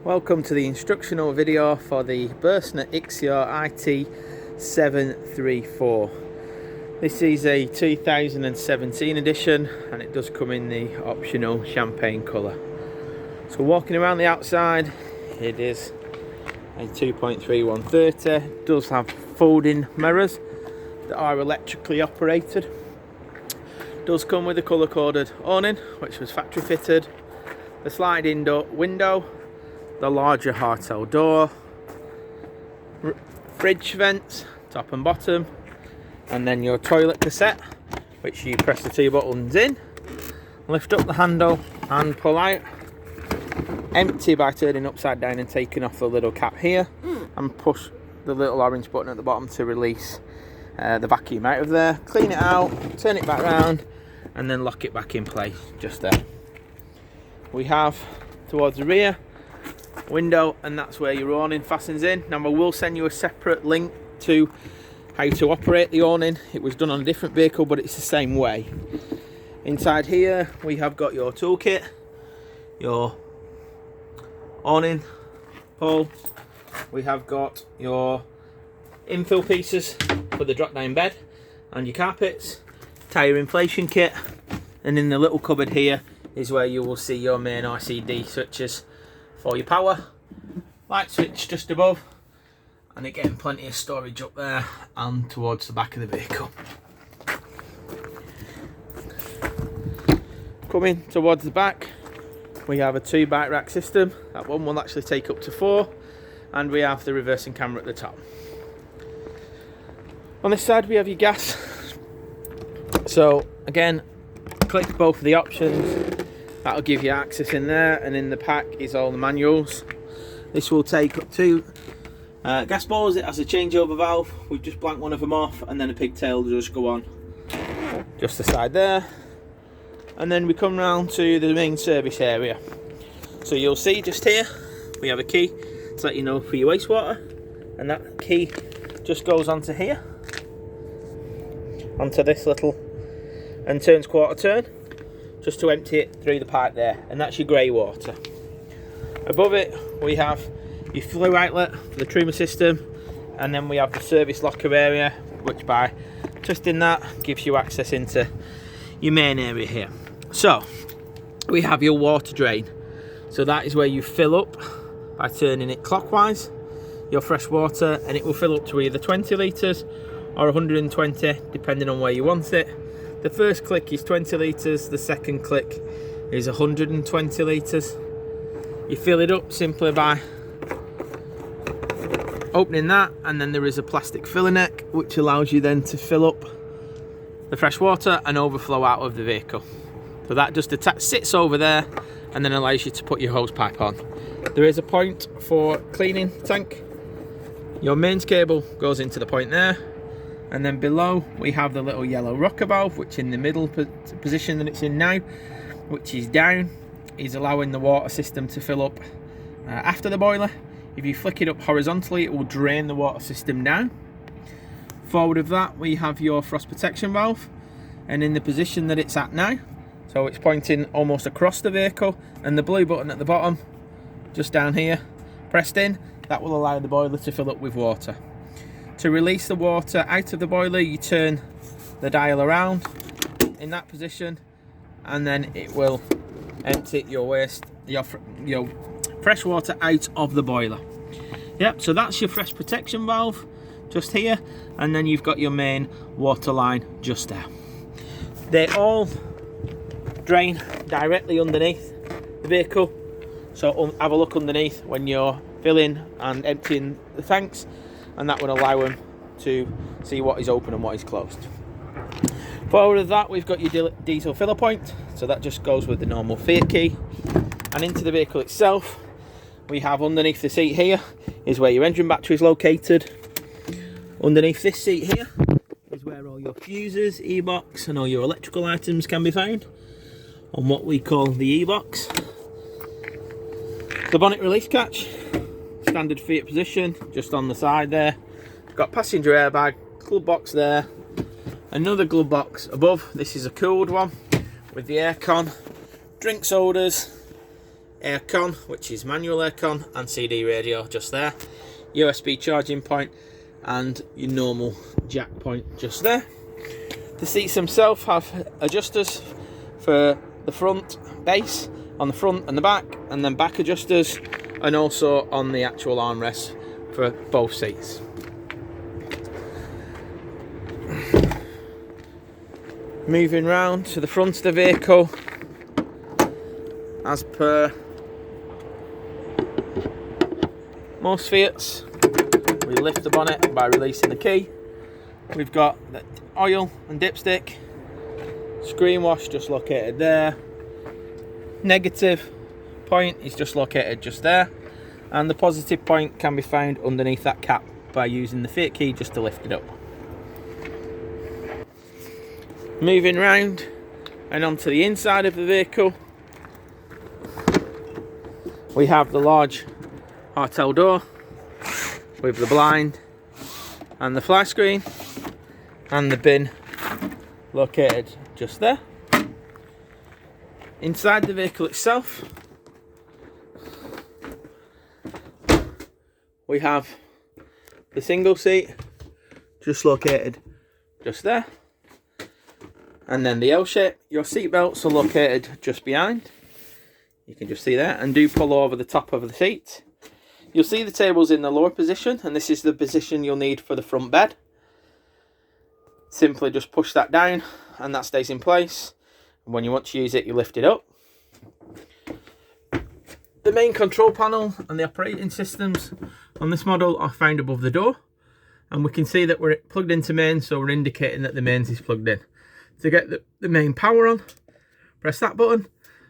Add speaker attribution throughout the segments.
Speaker 1: Welcome to the instructional video for the Burstner Ixeo IT734. This is a 2017 edition and it does come in the optional champagne colour. So walking around the outside, it is a 2.3 130. It does have folding mirrors that are electrically operated. It does come with a colour coded awning which was factory fitted, the sliding window, the larger hardtail door, fridge vents top and bottom, and then your toilet cassette which you press the two buttons in, lift up the handle and pull out, empty by turning upside down and taking off the little cap here, and push the little orange button at the bottom to release the vacuum out of there. Clean it out, turn it back round and then lock it back in place just there. We have towards the rear window, and that's where your awning fastens in. Now I will send you a separate link to how to operate the awning. It was done on a different vehicle but it's the same way. Inside here we have got your toolkit, your awning pole, we have got your infill pieces for the drop down bed and your carpets, tyre inflation kit, and in the little cupboard here is where you will see your main RCD switches for your power, light switch just above, and again plenty of storage up there and towards the back of the vehicle. Coming towards the back, we have a 2 bike rack system. That one will actually take up to 4, and we have the reversing camera at the top. On this side we have your gas. So again, click both of the options. That'll give you access in there, and in the pack is all the manuals. This will take up 2 gas balls. It has a changeover valve. We've just blanked one of them off, and then a pigtail will just go on just the side there. And then we come round to the main service area. So you'll see just here we have a key to let you know for your wastewater, and that key just goes onto here, onto this little, and turns quarter turn, just to empty it through the pipe there, and that's your grey water. Above it we have your flue outlet for the trimmer system, and then we have the service locker area, which by twisting that gives you access into your main area here. So we have your water drain, so that is where you fill up by turning it clockwise, your fresh water, and it will fill up to either 20 litres or 120 depending on where you want it. The first click is 20 litres, the second click is 120 litres. You fill it up simply by opening that, and then there is a plastic filler neck which allows you then to fill up the fresh water and overflow out of the vehicle. So that just sits over there and then allows you to put your hose pipe on. There is a point for cleaning the tank. Your mains cable goes into the point there. And then below we have the little yellow rocker valve, which in the middle position that it's in now, which is down, is allowing the water system to fill up after the boiler. If you flick it up horizontally, it will drain the water system down. Forward of that we have your frost protection valve, and in the position that it's at now, so it's pointing almost across the vehicle, and the blue button at the bottom just down here pressed in, that will allow the boiler to fill up with water. To release the water out of the boiler, you turn the dial around in that position, and then it will empty your fresh water out of the boiler. Yep, so that's your fresh protection valve just here, and then you've got your main water line just there. They all drain directly underneath the vehicle, so have a look underneath when you're filling and emptying the tanks, and that will allow them to see what is open and what is closed. Forward of that we've got your diesel filler point, so that just goes with the normal Fiat key. And into the vehicle itself we have, underneath the seat here is where your engine battery is located. Underneath this seat here is where all your fuses, e-box and all your electrical items can be found on what we call the e-box. The bonnet release catch, standard Fiat position, just on the side there. Got passenger airbag, glove box there, another glove box above. This is a cooled one with the aircon, drinks holders, aircon, which is manual aircon, and CD radio just there. USB charging point and your normal jack point just there. The seats themselves have adjusters for the front base on the front and the back, and then back adjusters, and also on the actual armrests for both seats. Moving round to the front of the vehicle, as per most Fiats, we lift the bonnet by releasing the key. We've got the oil and dipstick, screen wash just located there, negative point is just located just there, and the positive point can be found underneath that cap by using the Fiat key just to lift it up. Moving round and onto the inside of the vehicle, we have the large hardtail door with the blind and the fly screen, and the bin located just there. Inside the vehicle itself, we have the single seat just located just there, and then the L shape. Your seat belts are located just behind, you can just see there, and do pull over the top of the seat. You'll see the table's in the lower position, and this is the position you'll need for the front bed. Simply just push that down and that stays in place, and when you want to use it, you lift it up. The main control panel and the operating systems on this model are found above the door, and we can see that we're plugged into mains, so we're indicating that the mains is plugged in. To get the main power on, press that button,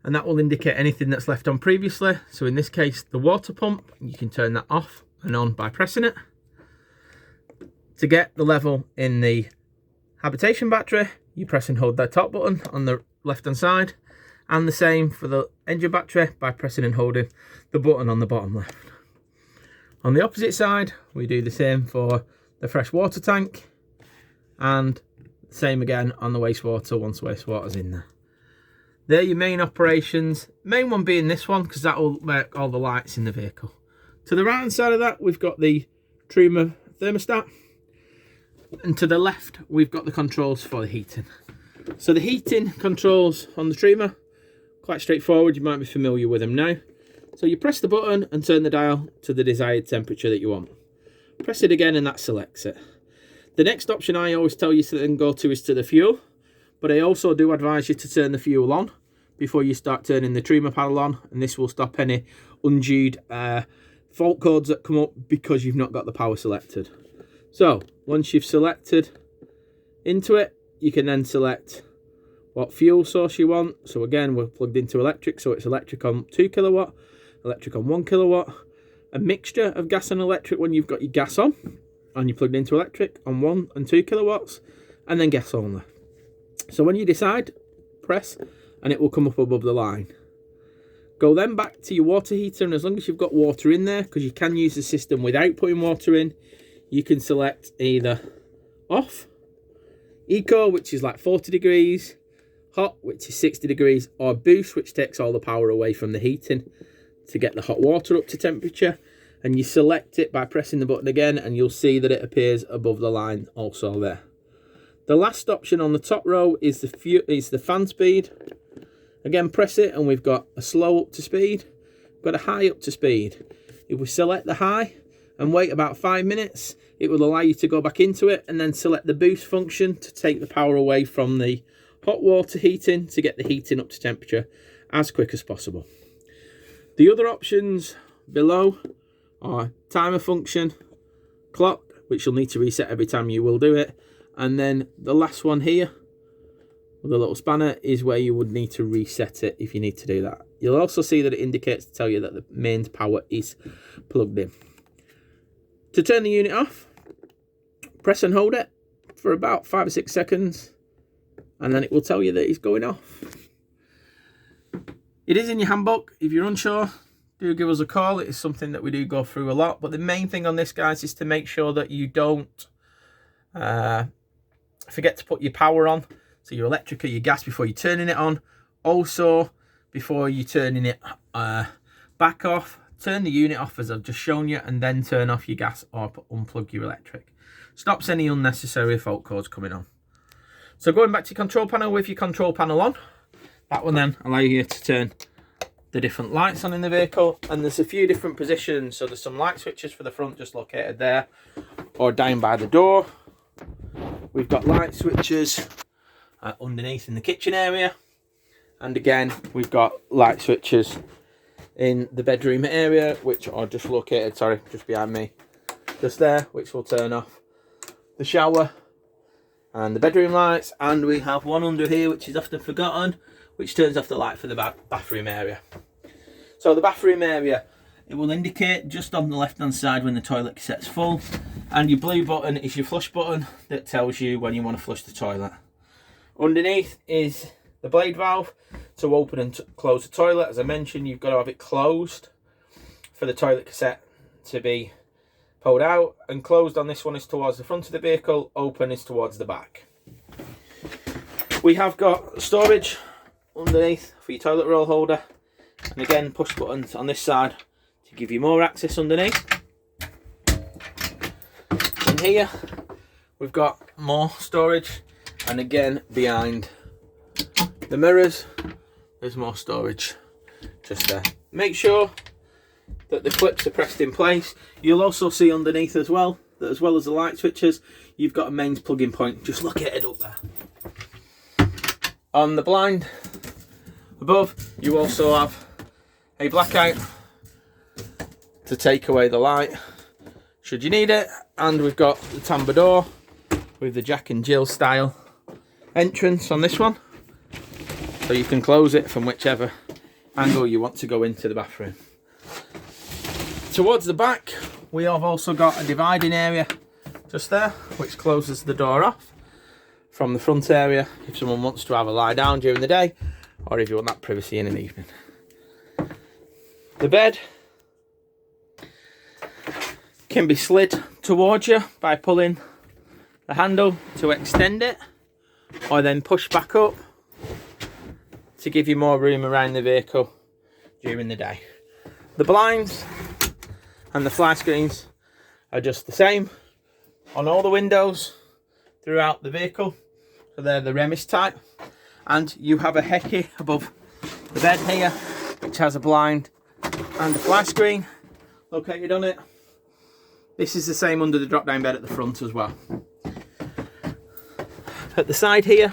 Speaker 1: and that will indicate anything that's left on previously. So in this case, the water pump, you can turn that off and on by pressing it. To get the level in the habitation battery, you press and hold that top button on the left hand side, and the same for the engine battery by pressing and holding the button on the bottom left. On the opposite side, we do the same for the fresh water tank, and same again on the wastewater once wastewater's in there. They're your main operations, main one being this one because that will make all the lights in the vehicle. To the right hand side of that, we've got the Truma thermostat, and to the left we've got the controls for the heating. So the heating controls on the Truma, quite straightforward, you might be familiar with them now. So you press the button and turn the dial to the desired temperature that you want. Press it again and that selects it. The next option I always tell you to then go to is to the fuel, but I also do advise you to turn the fuel on before you start turning the Truma panel on, and this will stop any undue fault codes that come up because you've not got the power selected. So once you've selected into it, you can then select what fuel source you want. So again, we're plugged into electric, so it's electric on 2 kilowatt, electric on 1 kilowatt, a mixture of gas and electric when you've got your gas on, and you're plugged into electric on 1 and 2 kilowatts, and then gas only. So when you decide, press, and it will come up above the line. Go then back to your water heater, and as long as you've got water in there, because you can use the system without putting water in, you can select either off, eco, which is like 40 degrees, hot, which is 60 degrees, or boost, which takes all the power away from the heating to get the hot water up to temperature. And you select it by pressing the button again, and you'll see that it appears above the line also there. The last option on the top row is the fan speed. Again, press it and we've got a slow up to speed, we've got a high up to speed. If we select the high and wait about 5 minutes, it will allow you to go back into it and then select the boost function to take the power away from the hot water heating to get the heating up to temperature as quick as possible. The other options below are timer function, clock, which you'll need to reset every time you will do it, and then the last one here with the little spanner is where you would need to reset it if you need to do that. You'll also see that it indicates to tell you that the mains power is plugged in. To turn the unit off, press and hold it for about 5 or 6 seconds, and then it will tell you that it's going off. It is in your handbook. If you're unsure, do give us a call. It is something that we do go through a lot, but the main thing on this, guys, is to make sure that you don't forget to put your power on, so your electric or your gas, before you're turning it on. Also, before you turning it back off, turn the unit off as I've just shown you, and then turn off your gas or unplug your electric. Stops any unnecessary fault codes coming on. So going back to your control panel with your control panel on, that will then allow you to turn the different lights on in the vehicle, and there's a few different positions. So there's some light switches for the front just located there or down by the door. We've got light switches underneath in the kitchen area, and again we've got light switches in the bedroom area, which are just located, sorry, just behind me, just there, which will turn off the shower and the bedroom lights. And we have one under here which is often forgotten, which turns off the light for the bathroom area. So the bathroom area, it will indicate just on the left hand side when the toilet cassette's full, and your blue button is your flush button that tells you when you want to flush the toilet. Underneath is the blade valve to open and close the toilet. As I mentioned, you've got to have it closed for the toilet cassette to be pulled out, and closed on this one is towards the front of the vehicle, open is towards the back. We have got storage underneath for your toilet roll holder, and again push buttons on this side to give you more access underneath. In here we've got more storage, and again behind the mirrors there's more storage just there. Make sure that the clips are pressed in place. You'll also see underneath as well that, as well as the light switches, you've got a mains plug-in point just located up there. On the blind above you also have a blackout to take away the light should you need it, and we've got the tambour door with the Jack and Jill style entrance on this one, so you can close it from whichever angle you want to go into the bathroom. Towards the back we have also got a dividing area just there, which closes the door off from the front area if someone wants to have a lie down during the day, or if you want that privacy in an evening. The bed can be slid towards you by pulling the handle to extend it, or then push back up to give you more room around the vehicle during the day. The blinds and the fly screens are just the same on all the windows throughout the vehicle, so they're the Remis type, and you have a Hecky above the bed here which has a blind and a fly screen located on it. This is the same under the drop down bed at the front as well. At the side here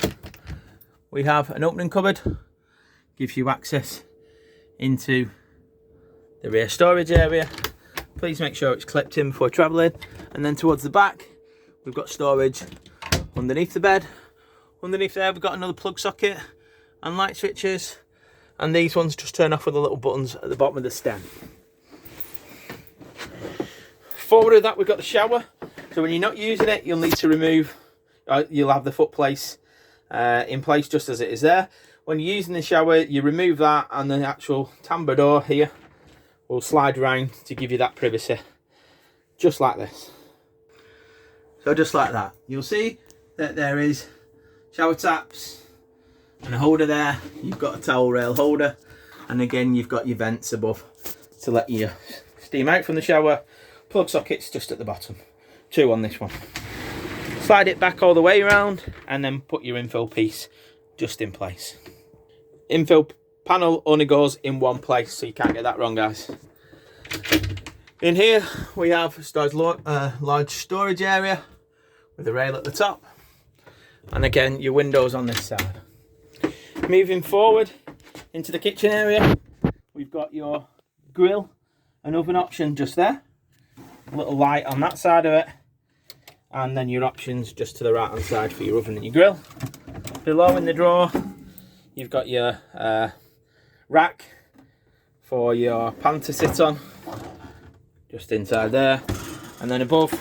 Speaker 1: we have an opening cupboard, gives you access into the rear storage area. Please make sure it's clipped in before travelling. And then towards the back we've got storage underneath the bed. Underneath there we've got another plug socket and light switches, and these ones just turn off with the little buttons at the bottom of the stem. Forward of that we've got the shower, so when you're not using it you'll need to remove, you'll have the foot place in place just as it is there. When you're using the shower you remove that, and the actual tambour door here will slide around to give you that privacy, just like this. So just like that, you'll see that there is shower taps and a holder there. You've got a towel rail holder, and again you've got your vents above to let you steam out from the shower. Plug sockets just at the bottom, 2 on this one. Slide it back all the way around and then put your infill piece just in place. Infill panel only goes in one place, so you can't get that wrong, guys. In here we have a large storage area with a rail at the top, and again your windows on this side. Moving forward into the kitchen area, we've got your grill and oven option just there, a little light on that side of it, and then your options just to the right hand side for your oven and your grill. Below in the drawer you've got your rack for your pan to sit on, just inside there, and then above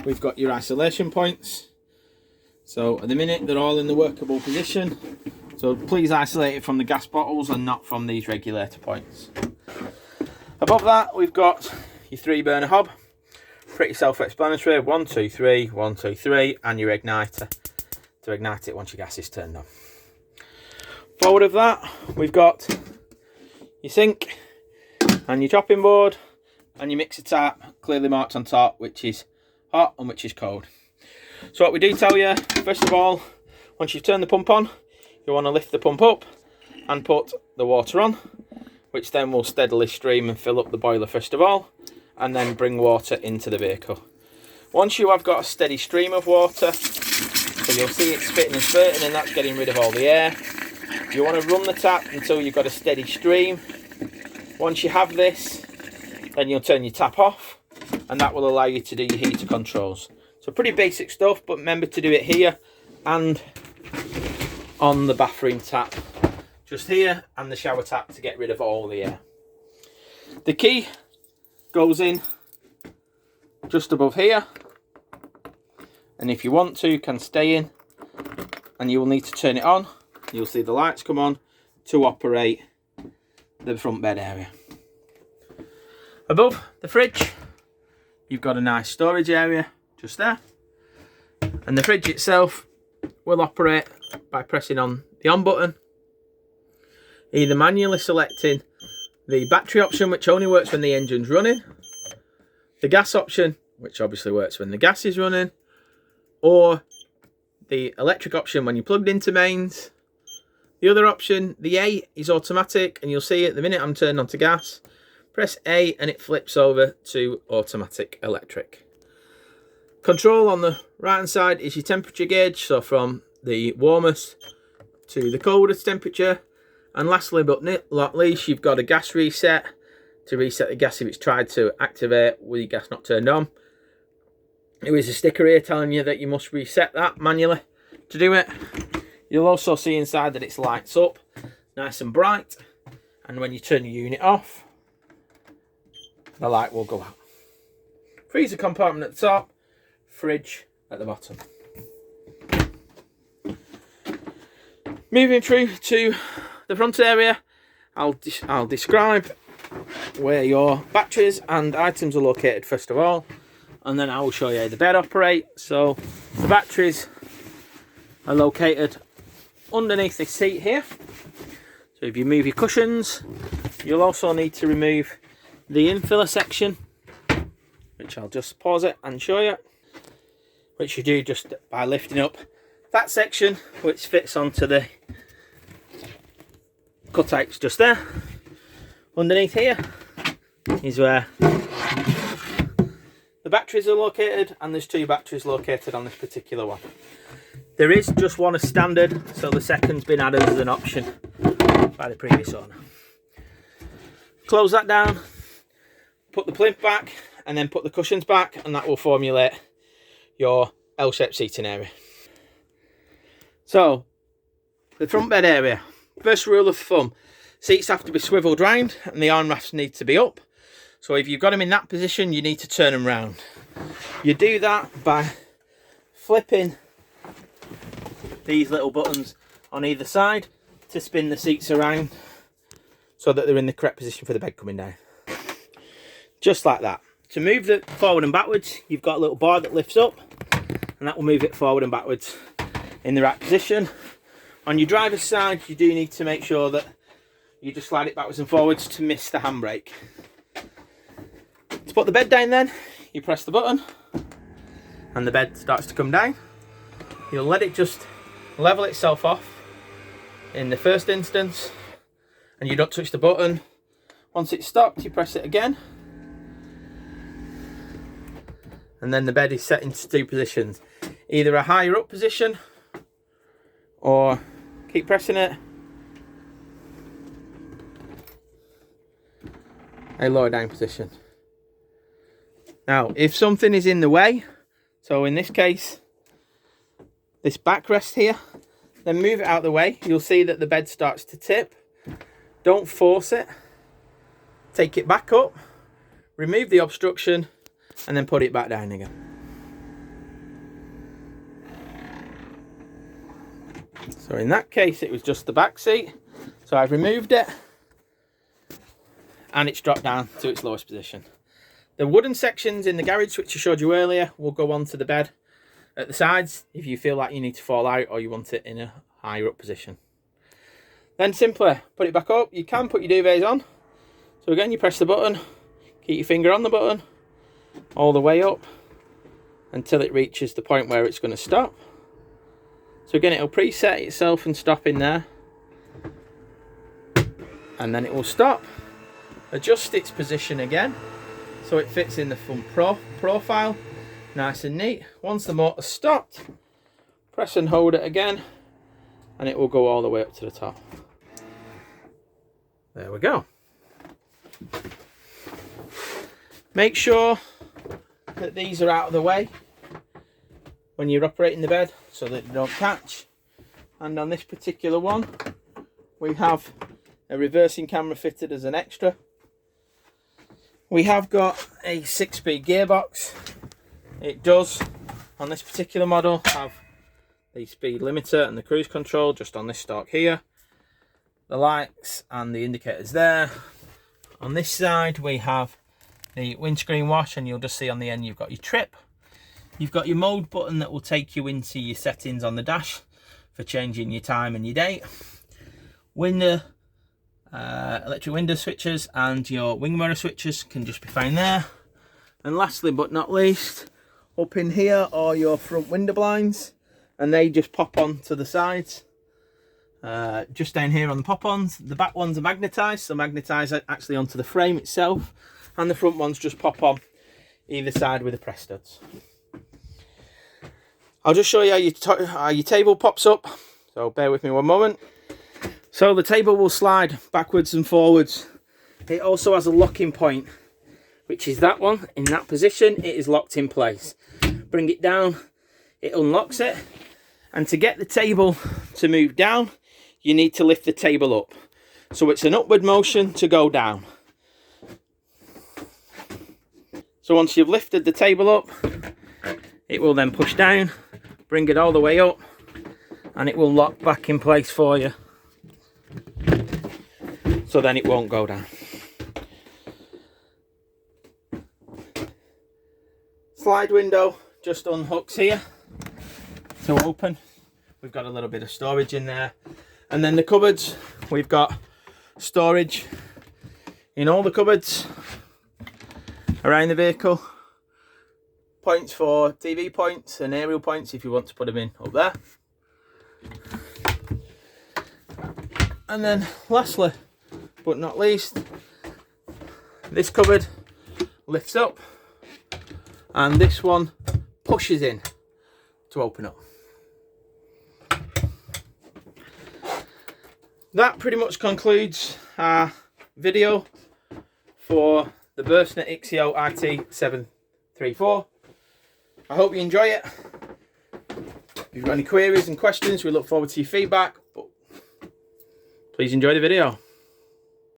Speaker 1: we've got your isolation points. So at the minute they're all in the workable position, so please isolate it from the gas bottles and not from these regulator points. Above that we've got your 3 burner hob, pretty self-explanatory, 1 2 3 1 2 3, and your igniter to ignite it once your gas is turned on. Forward of that we've got your sink and your chopping board and your mixer tap, clearly marked on top, which is hot and which is cold. So what we do tell you, first of all, once you've turned the pump on, you want to lift the pump up and put the water on, which then will steadily stream and fill up the boiler first of all, and then bring water into the vehicle. Once you have got a steady stream of water, so you'll see it spitting and spurting, and that's getting rid of all the air. You want to run the tap until you've got a steady stream. Once you have this, then you'll turn your tap off, and that will allow you to do your heater controls. So pretty basic stuff, but remember to do it here and on the bathroom tap. Just here and the shower tap to get rid of all the air. The key goes in just above here, and if you want to, can stay in, and you will need to turn it on. You'll see the lights come on to operate the front bed area. Above the fridge, you've got a nice storage area just there, and the fridge itself will operate by pressing on the on button, either manually selecting the battery option, which only works when the engine's running, the gas option, which obviously works when the gas is running, or the electric option when you're plugged into mains. The other option, the A, is automatic, and you'll see at the minute I'm turned on to gas, press A and it flips over to automatic electric. Control on the right hand side is your temperature gauge, so from the warmest to the coldest temperature. And lastly but not least, you've got a gas reset to reset the gas if it's tried to activate with your gas not turned on. There is a sticker here telling you that you must reset that manually to do it. You'll also see inside that it lights up nice and bright, and when you turn your unit off, the light will go out. Freezer compartment at the top, fridge at the bottom. Moving through to the front area, I'll describe where your batteries and items are located first of all, and then I will show you how the bed operates. So the batteries are located underneath this seat here. So if you move your cushions, you'll also need to remove the infiller section, which I'll just pause it and show you, which you do just by lifting up that section, which fits onto the cutouts just there. Underneath here is where the batteries are located, and there's 2 batteries located on this particular one. There is just one as standard, so the second's been added as an option by the previous owner. Close that down, put the plinth back, and then put the cushions back, and that will formulate your L-shaped seating area. So, the front bed area. First rule of thumb, seats have to be swiveled round and the armrests need to be up. So if you've got them in that position, you need to turn them round. You do that by flipping these little buttons on either side to spin the seats around so that they're in the correct position for the bed coming down. Just like that. To move it forward and backwards, you've got a little bar that lifts up, and that will move it forward and backwards in the right position. On your driver's side, you do need to make sure that you just slide it backwards and forwards to miss the handbrake. To put the bed down then, you press the button and the bed starts to come down. You'll let it just level itself off in the first instance, and you don't touch the button. Once it's stopped, you press it again, and then the bed is set into 2 positions, either a higher up position, or keep pressing it, a lower down position. Now, if something is in the way, so in this case, this backrest here, then move it out of the way. You'll see that the bed starts to tip. Don't force it. Take it back up, remove the obstruction, and then put it back down again. So in that case, it was just the back seat. So I've removed it, and it's dropped down to its lowest position. The wooden sections in the garage, which I showed you earlier, will go onto the bed at the sides if you feel like you need to fall out or you want it in a higher up position. Then simply put it back up. You can put your duvets on. So again, you press the button, keep your finger on the button all the way up until it reaches the point where it's going to stop. So again, it'll preset itself and stop in there, and then it will stop. Adjust its position again so it fits in the front profile, nice and neat. Once the motor's stopped, press and hold it again, and it will go all the way up to the top. There we go. Make sure that these are out of the way when you're operating the bed so that they don't catch. And on this particular one, we have a reversing camera fitted as an extra. We have got a 6-speed gearbox. It does, on this particular model, have the speed limiter and the cruise control just on this stalk here. The lights and the indicators there. On this side we have the windscreen wash, and you'll just see on the end you've got your trip. You've got your mode button that will take you into your settings on the dash for changing your time and your date. Electric window switches and your wing mirror switches can just be found there. And lastly but not least, up in here are your front window blinds, and they just pop on to the sides. Just down here on the pop-ons, the back ones are magnetised, so magnetise actually onto the frame itself, and the front ones just pop on either side with the press studs. I'll just show you how your table pops up, so bear with me one moment. So the table will slide backwards and forwards. It also has a locking point, which is that one. In that position, it is locked in place. Bring it down, it unlocks it, and to get the table to move down, you need to lift the table up. So it's an upward motion to go down. So once you've lifted the table up, it will then push down, bring it all the way up, and it will lock back in place for you. So then it won't go down. Slide window just unhooks here to open. We've got a little bit of storage in there. And then the cupboards, we've got storage in all the cupboards around the vehicle. Points for TV points and aerial points if you want to put them in up there. And then lastly but not least, this cupboard lifts up and this one pushes in to open up. That pretty much concludes our video for the Burstner Ixeo IT734. I hope you enjoy it. If you've got any queries and questions, we look forward to your feedback. But please enjoy the video.